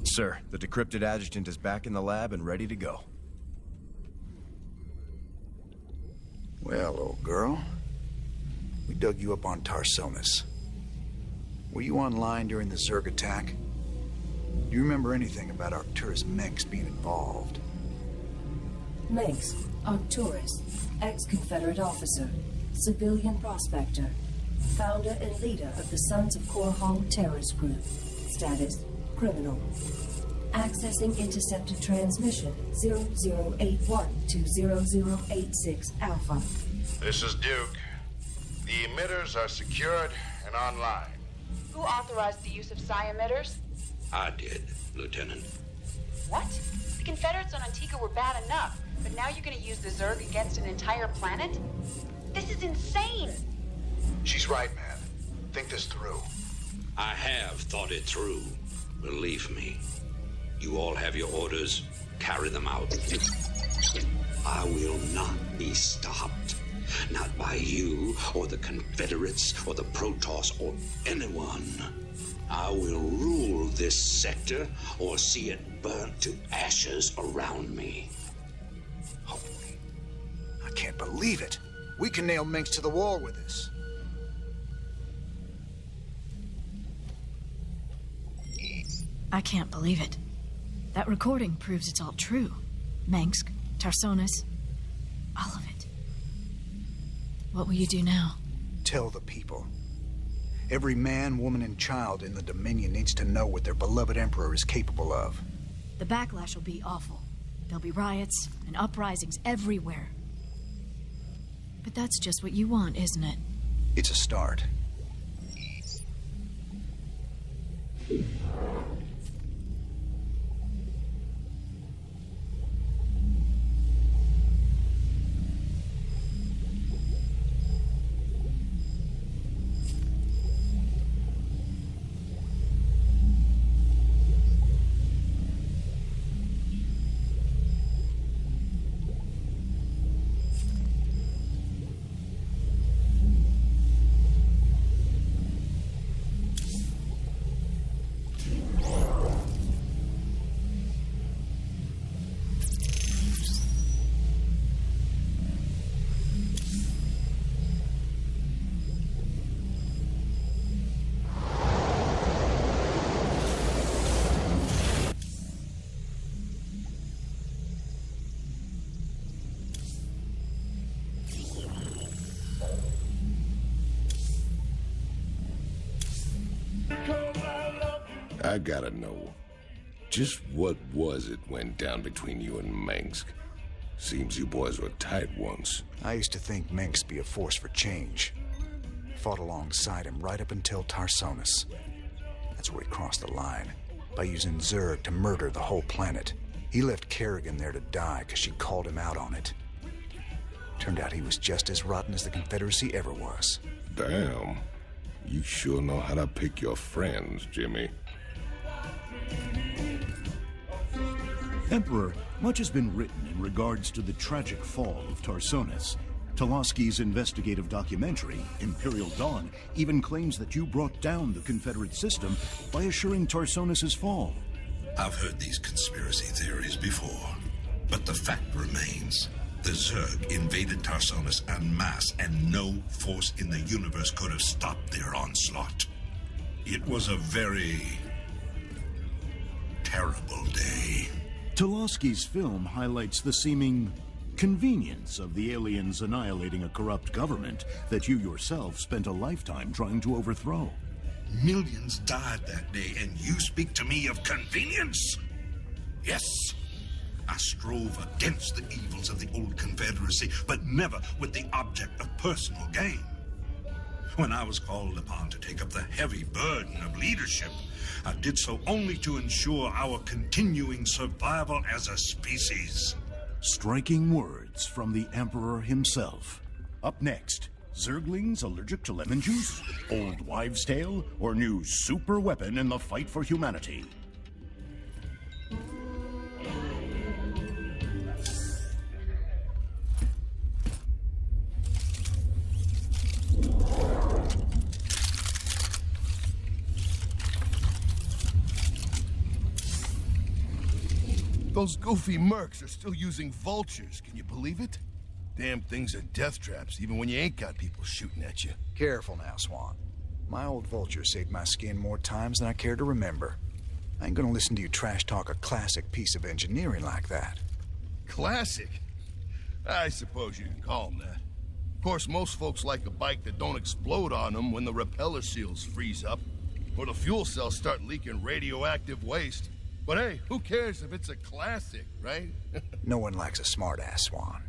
Sir, the decrypted adjutant is back in the lab and ready to go. Well, old girl, we dug you up on Tarsonis. Were you online during the Zerg attack? Do you remember anything about Arcturus Mengs being involved? Mengs, Arcturus, ex-Confederate officer, civilian prospector, founder and leader of the Sons of Korhal terrorist group. Status, criminal. Accessing intercepted transmission 0081 to 0086 Alpha. This is Duke. The emitters are secured and online. Who authorized the use of psi emitters? I did, Lieutenant. What? The Confederates on Antigua were bad enough, but now you're gonna use the Zerg against an entire planet? This is insane! She's right, man. Think this through. I have thought it through. Believe me. You all have your orders. Carry them out. I will not be stopped. Not by you, or the Confederates, or the Protoss, or anyone. I will rule this sector, or see it burnt to ashes around me. Holy... I can't believe it. We can nail Mengs to the wall with this. I can't believe it. That recording proves it's all true. Mengsk, Tarsonis, all of it. What will you do now? Tell the people. Every man, woman, and child in the Dominion needs to know what their beloved Emperor is capable of. The backlash will be awful. There'll be riots and uprisings everywhere. But that's just what you want, isn't it? It's a start. I gotta know, just what was it went down between you and Mengsk? Seems you boys were tight once. I used to think Mengs be a force for change. Fought alongside him right up until Tarsonis. That's where he crossed the line, by using Zerg to murder the whole planet. He left Kerrigan there to die because she called him out on it. Turned out he was just as rotten as the Confederacy ever was. Damn. You sure know how to pick your friends, Jimmy. Emperor, much has been written in regards to the tragic fall of Tarsonis. Toloski's investigative documentary, Imperial Dawn, even claims that you brought down the Confederate system by assuring Tarsonis' fall. I've heard these conspiracy theories before, but the fact remains. The Zerg invaded Tarsonis en masse, and no force in the universe could have stopped their onslaught. It was a very terrible day. Toloski's film highlights the seeming convenience of the aliens annihilating a corrupt government that you yourself spent a lifetime trying to overthrow. Millions died that day, and you speak to me of convenience? Yes, I strove against the evils of the old Confederacy, but never with the object of personal gain. When I was called upon to take up the heavy burden of leadership, I did so only to ensure our continuing survival as a species. Striking words from the Emperor himself. Up next, Zerglings allergic to lemon juice? Old wives' tale? Or new super weapon in the fight for humanity? Those goofy mercs are still using vultures, can you believe it? Damn things are death traps, even when you ain't got people shooting at you. Careful now, Swan. My old vulture saved my skin more times than I care to remember. I ain't gonna listen to you trash talk a classic piece of engineering like that. Classic? I suppose you can call them that. Of course, most folks like a bike that don't explode on them when the repeller seals freeze up, or the fuel cells start leaking radioactive waste. But hey, who cares if it's a classic, right? No one likes a smart-ass, Swan.